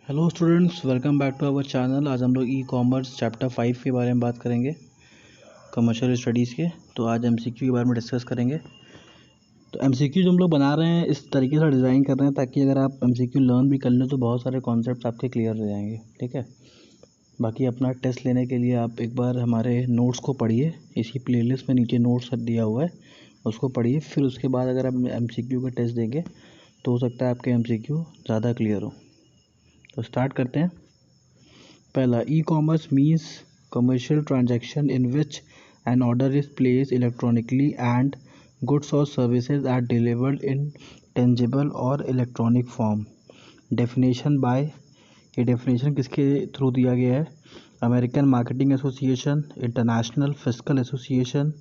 Hello students, welcome back to our channel. आज हम लोग ई कॉमर्स चैप्टर 5 के बारे में बात करेंगे, कमर्शियल स्टडीज़ के। तो आज एमसीक्यू के बारे में डिस्कस करेंगे। तो एमसीक्यू जो हम लोग बना रहे हैं इस तरीके से डिज़ाइन कर रहे हैं ताकि अगर आप एमसीक्यू लर्न भी कर लें तो बहुत सारे कॉन्सेप्ट्स आपके क्लियर हो जाएंगे। ठीक है, बाकी अपना टेस्ट लेने के लिए आप एक बार हमारे नोट्स को पढ़िए। इसी प्लेलिस्ट में नीचे नोट्स दिया हुआ है, उसको पढ़िए। फिर उसके बाद अगर आप एमसीक्यू का टेस्ट देंगे तो हो सकता है आपके एमसीक्यू ज़्यादा क्लियर हो। तो स्टार्ट करते हैं। पहला, e commerce means commercial transaction in which an order is place electronically and goods और services are delivered in tangible और इलेक्ट्रॉनिक फॉर्म। डेफिनेशन बाय, ये डेफिनेशन किसके थ्रू दिया गया है? American Marketing Association, International Fiscal Association,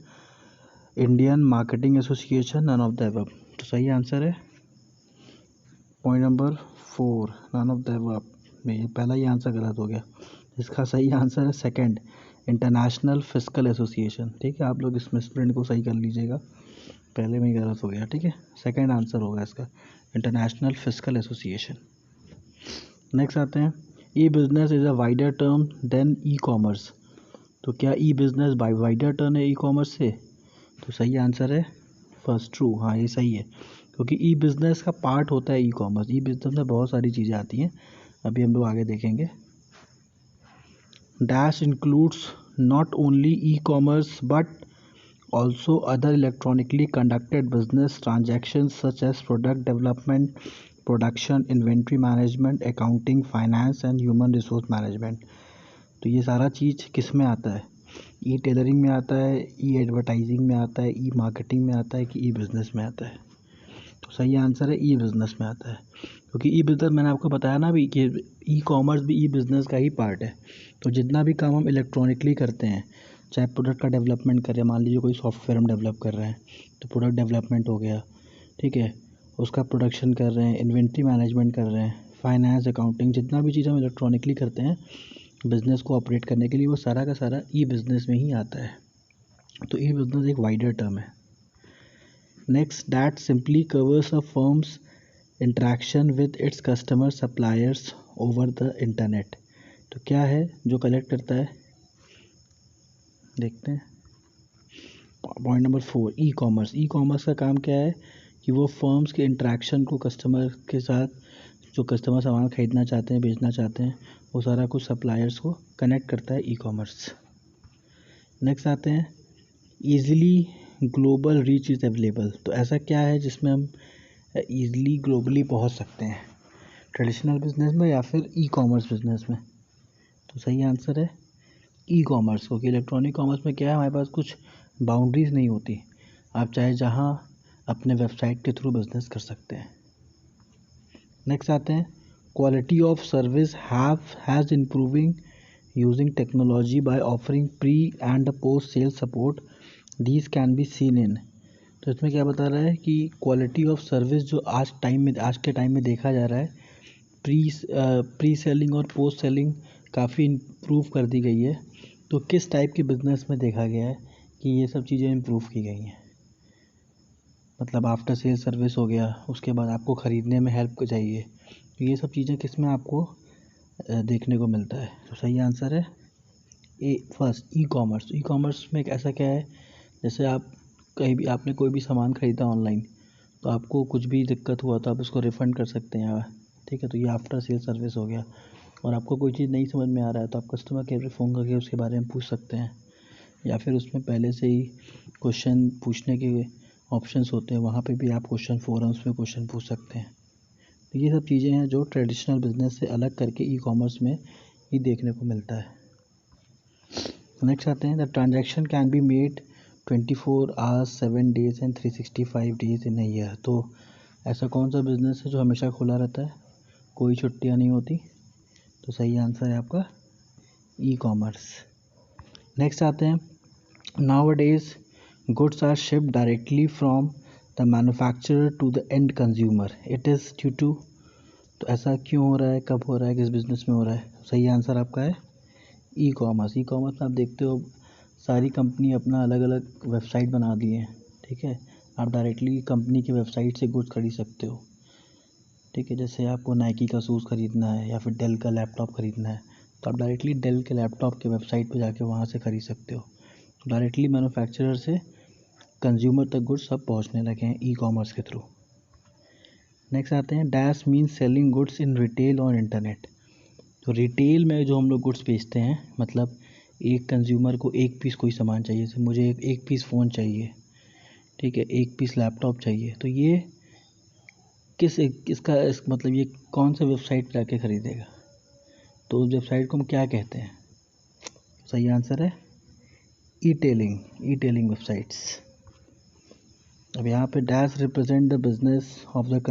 Indian Marketing Association, none of the above. तो सही answer है point number 4, none of the above. नहीं, पहला ही आंसर गलत हो गया। इसका सही आंसर है सेकंड, इंटरनेशनल फिस्कल एसोसिएशन। ठीक है, आप लोग इसमें स्प्रिंट को सही कर लीजिएगा, पहले में ही गलत हो गया। ठीक है, सेकंड आंसर होगा इसका, इंटरनेशनल फिस्कल एसोसिएशन। नेक्स्ट आते हैं, e business is a wider term than e commerce. तो क्या e business by wider term है ई कॉमर्स से? तो सही आंसर है फर्स्ट, ट्रू। हाँ, ये सही है, क्योंकि ई बिज़नेस का पार्ट होता है ई कॉमर्स। ई बिज़नेस में बहुत सारी चीज़ें आती हैं, अभी हम लोग आगे देखेंगे। Dash includes not only e commerce but also other electronically conducted business transactions such as product development, production, inventory management, accounting, finance and human resource management। तो ये सारा चीज़ किस में आता है? ई टेलरिंग में आता है, ई एडवर्टाइजिंग में आता है, ई मार्केटिंग में आता है कि ई बिज़नेस में आता है? तो सही आंसर है ई बिज़नेस में आता है, क्योंकि ई बिज़नेस मैंने आपको बताया ना अभी कि ई कॉमर्स भी ई बिज़नेस का ही पार्ट है। तो जितना भी काम हम इलेक्ट्रॉनिकली करते हैं, चाहे प्रोडक्ट का डेवलपमेंट करें, मान लीजिए कोई सॉफ्टवेयर हम डेवलप कर रहे हैं तो प्रोडक्ट डेवलपमेंट हो गया। ठीक है, उसका प्रोडक्शन कर रहे हैं, इन्वेंट्री मैनेजमेंट कर रहे हैं, फाइनेंस, अकाउंटिंग, जितना भी चीज़ हम इलेक्ट्रॉनिकली करते हैं बिज़नेस को ऑपरेट करने के लिए, वो सारा का सारा ई बिज़नेस में ही आता है। तो ई बिज़नेस एक वाइडर टर्म है। Next, that simply covers a firms interaction with its customer suppliers over the internet. तो क्या है जो कलेक्ट करता है? देखते हैं पॉइंट नंबर 4, ई कॉमर्स। ई कॉमर्स का काम क्या है कि वो फर्म्स के इंटरेक्शन को कस्टमर के साथ, जो कस्टमर सामान खरीदना चाहते हैं, बेचना चाहते हैं, वो सारा कुछ सप्लायर्स को कनेक्ट करता है ई कॉमर्स। नेक्स्ट आते हैं, easily global reach is available. तो ऐसा क्या है जिसमें हम ईजिली ग्लोबली पहुंच सकते हैं, ट्रेडिशनल बिजनेस में या फिर ई कॉमर्स बिजनेस में? तो सही आंसर है ई कॉमर्स, क्योंकि इलेक्ट्रॉनिक कॉमर्स में क्या है, हमारे पास कुछ बाउंड्रीज़ नहीं होती, आप चाहे जहाँ अपने वेबसाइट के थ्रू बिजनेस कर सकते हैं। नेक्स्ट आते हैं, quality of service has improving using technology by offering pre and post sale support, these can be seen in. तो इसमें क्या बता रहा है कि क्वालिटी ऑफ सर्विस जो आज के टाइम में देखा जा रहा है, प्री सेलिंग और पोस्ट सेलिंग काफ़ी इम्प्रूव कर दी गई है। तो किस टाइप के बिज़नेस में देखा गया है कि ये सब चीज़ें इम्प्रूव की गई हैं? मतलब आफ्टर सेल सर्विस हो गया, उसके बाद आपको ख़रीदने में हेल्प चाहिए, तो ये सब चीज़ें किस में आपको देखने को मिलता है? तो सही आंसर है A first, e commerce. E commerce में एक ऐसा क्या है, जैसे आप कहीं भी आपने कोई भी सामान ख़रीदा ऑनलाइन, तो आपको कुछ भी दिक्कत हुआ तो आप उसको रिफ़ंड कर सकते हैं। ठीक है, तो ये आफ्टर सेल सर्विस हो गया। और आपको कोई चीज़ नहीं समझ में आ रहा है तो आप कस्टमर केयर पे फ़ोन करके उसके बारे में पूछ सकते हैं, या फिर उसमें पहले से ही क्वेश्चन पूछने के ऑप्शंस होते हैं, वहाँ पे भी आप क्वेश्चन फोरम्स में क्वेश्चन पूछ सकते हैं। तो ये सब चीज़ें हैं जो ट्रेडिशनल बिजनेस से अलग करके ई कॉमर्स में ही देखने को मिलता है। नेक्स्ट आते हैं, the transaction can be made 24 hours 7 days and 365 days in a year. तो ऐसा कौन सा बिज़नेस है जो हमेशा खुला रहता है, कोई छुट्टियाँ नहीं होती? तो सही आंसर है आपका ई कॉमर्स। नेक्स्ट आते हैं, nowadays goods are shipped directly from the manufacturer to the end consumer, it is due to. तो ऐसा क्यों हो रहा है, कब हो रहा है, किस बिज़नेस में हो रहा है? सही आंसर आपका है ई कॉमर्स। ई कॉमर्स में आप देखते हो सारी कंपनी अपना अलग अलग वेबसाइट बना दिए हैं। ठीक है, आप डायरेक्टली कंपनी की वेबसाइट से गुड्स खरीद सकते हो। ठीक है, जैसे आपको नाइकी का शूज़ ख़रीदना है या फिर डेल का लैपटॉप ख़रीदना है तो आप डायरेक्टली डेल के लैपटॉप के वेबसाइट पे जाके वहाँ से ख़रीद सकते हो। तो डायरेक्टली मैन्युफैक्चरर से कंज्यूमर तक गुड्स अब पहुँचने लगे हैं ई कॉमर्स के थ्रू। नेक्स्ट आते हैं dash means selling goods in retail और इंटरनेट। तो रिटेल में जो हम लोग गुड्स बेचते हैं, मतलब एक कंज्यूमर को एक पीस कोई सामान चाहिए, जैसे मुझे एक पीस फ़ोन चाहिए, ठीक है, एक पीस लैपटॉप चाहिए, तो ये मतलब ये कौन से वेबसाइट पर जाके ख़रीदेगा, तो उस वेबसाइट को हम क्या कहते हैं? सही आंसर है ई टेलिंग वेबसाइट्स। अब यहाँ पे dash represent the business of the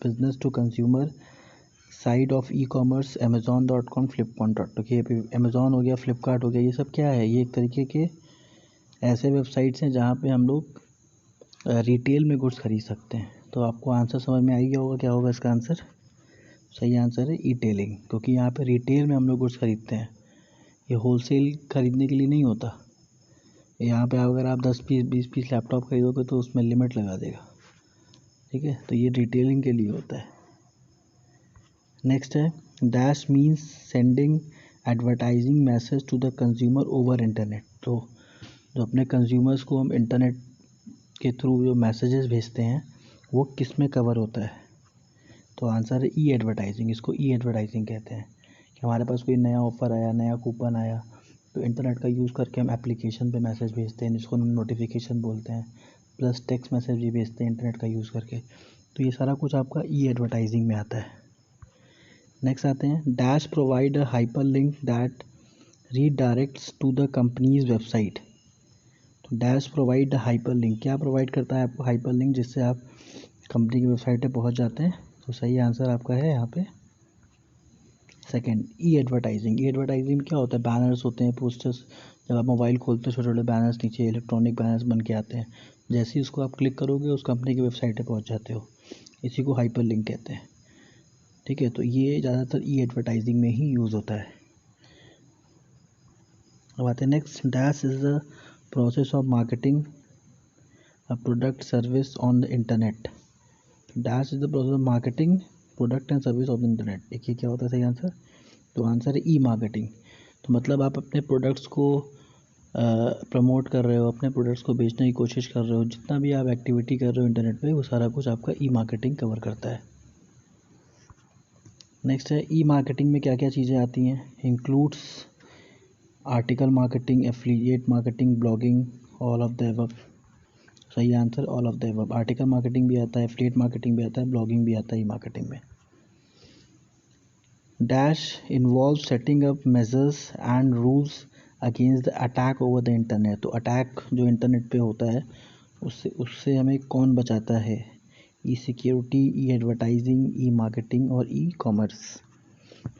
business to consumer side of e commerce, amazon.com, flipkart.com। Amazon हो गया, फ्लिपकार्ट हो गया, ये सब क्या है? ये एक तरीके के ऐसे वेबसाइट्स हैं जहाँ पे हम लोग रिटेल में गुड्स खरीद सकते हैं। तो आपको आंसर समझ में आ गया होगा, क्या होगा इसका आंसर? सही आंसर है ई टेलिंग, क्योंकि यहाँ पे रिटेल में हम लोग गुड्स खरीदते हैं, ये होलसेल खरीदने के लिए नहीं होता। यहाँ पे अगर आप 10 पीस 20 पीस लैपटॉप खरीदोगे तो उसमें लिमिट लगा देगा, ठीक है, तो ये रिटेलिंग के लिए होता है। नेक्स्ट है dash means sending advertising message to the consumer over internet. तो जो अपने कंज्यूमर्स को हम इंटरनेट के थ्रू जो मैसेजेस भेजते हैं वो किस में कवर होता है? तो आंसर है ई एडवर्टाइजिंग। इसको ई एडवर्टाइजिंग कहते हैं कि हमारे पास कोई नया ऑफ़र आया, नया कूपन आया, तो इंटरनेट का यूज़ करके हम एप्लीकेशन पे मैसेज भेजते हैं, जिसको हम नोटिफिकेशन बोलते हैं, प्लस टेक्स्ट मैसेज भी भेजते हैं इंटरनेट का यूज़ करके। तो ये सारा कुछ आपका ई एडवर्टाइजिंग में आता है। नेक्स्ट आते हैं dash provide a hyper link that redirects to the company's website. तो डैश प्रोवाइड हाइपर लिंक, क्या प्रोवाइड करता है आपको हाइपर लिंक, जिससे आप कंपनी की वेबसाइट पे पहुंच जाते हैं? तो सही आंसर आपका है यहाँ पे सेकंड, ई एडवर्टाइजिंग। ई एडवर्टाइजिंग क्या होता है? बैनर्स होते हैं, पोस्टर्स, जब आप मोबाइल खोलते हैं छोटे छोटे बैनर्स नीचे इलेक्ट्रॉनिक बैनर्स बन के आते हैं, जैसे ही उसको आप क्लिक करोगे उस कंपनी की वेबसाइट पे पहुंच जाते हो, इसी को हाइपर लिंक कहते हैं, ठीक है। तो ये ज़्यादातर ई एडवर्टाइजिंग में ही यूज़ होता है। अब आते हैं next, dash is the process of marketing a product service on the internet. Dash is the process of marketing product and service of the internet. देखिए क्या होता है सही आंसर? तो आंसर है ई मार्केटिंग। तो मतलब आप अपने प्रोडक्ट्स को प्रमोट कर रहे हो, अपने प्रोडक्ट्स को बेचने की कोशिश कर रहे हो, जितना भी आप एक्टिविटी कर रहे हो इंटरनेट पे, वो सारा कुछ आपका ई मार्केटिंग कवर करता है। नेक्स्ट है ई मार्केटिंग में क्या क्या चीज़ें आती हैं? Includes article marketing, affiliate marketing, blogging, all of the above. सही answer all of the above. Article marketing भी आता है, एफिलिएट मार्केटिंग भी आता है, ब्लॉगिंग भी आता है ई मार्केटिंग में। Dash involve setting up measures and rules against the attack over the internet. तो अटैक जो इंटरनेट पे होता है उससे हमें कौन बचाता है? ई सिक्योरिटी, ई एडवर्टाइजिंग, ई मार्केटिंग और ई कॉमर्स।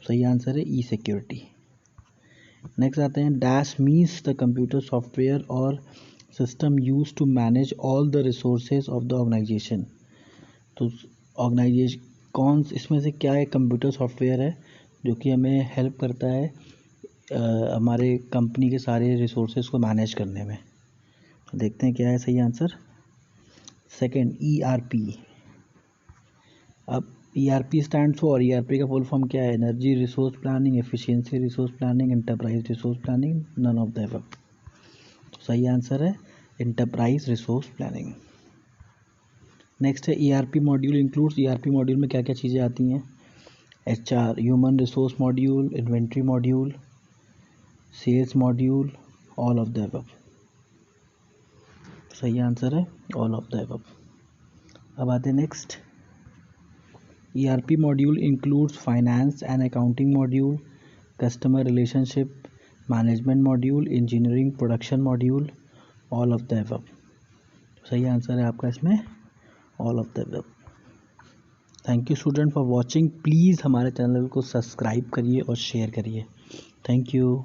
सही आंसर है ई सिक्योरिटी। नेक्स्ट आते हैं dash means the computer software और system use to manage all the resources of the organisation. तो ऑर्गेनाइजेशन कौन, इसमें से क्या एक कंप्यूटर सॉफ्टवेयर है जो कि हमें हेल्प करता है हमारे कंपनी के सारे रिसोर्सेज को मैनेज करने में? तो देखते हैं क्या है सही आंसर। Second, ERP. अब ईआरपी स्टैंड फॉर, ईआरपी का फुल फॉर्म क्या है? Energy resource planning, efficiency resource planning, enterprise resource planning, none of the above. तो सही आंसर है एंटरप्राइज रिसोर्स प्लानिंग। नेक्स्ट है ERP module includes. ERP module में क्या क्या चीज़ें आती हैं? HR, human resource module, inventory module, sales module, all of the above. सही आंसर है ऑल ऑफ द अबव। अब आते हैं next, ERP module includes finance and accounting module, customer relationship management module, engineering production module, all of the above. सही answer है आपका इसमें all of the above. Thank you student for watching. Please हमारे channel को subscribe करिए और share करिए। Thank you.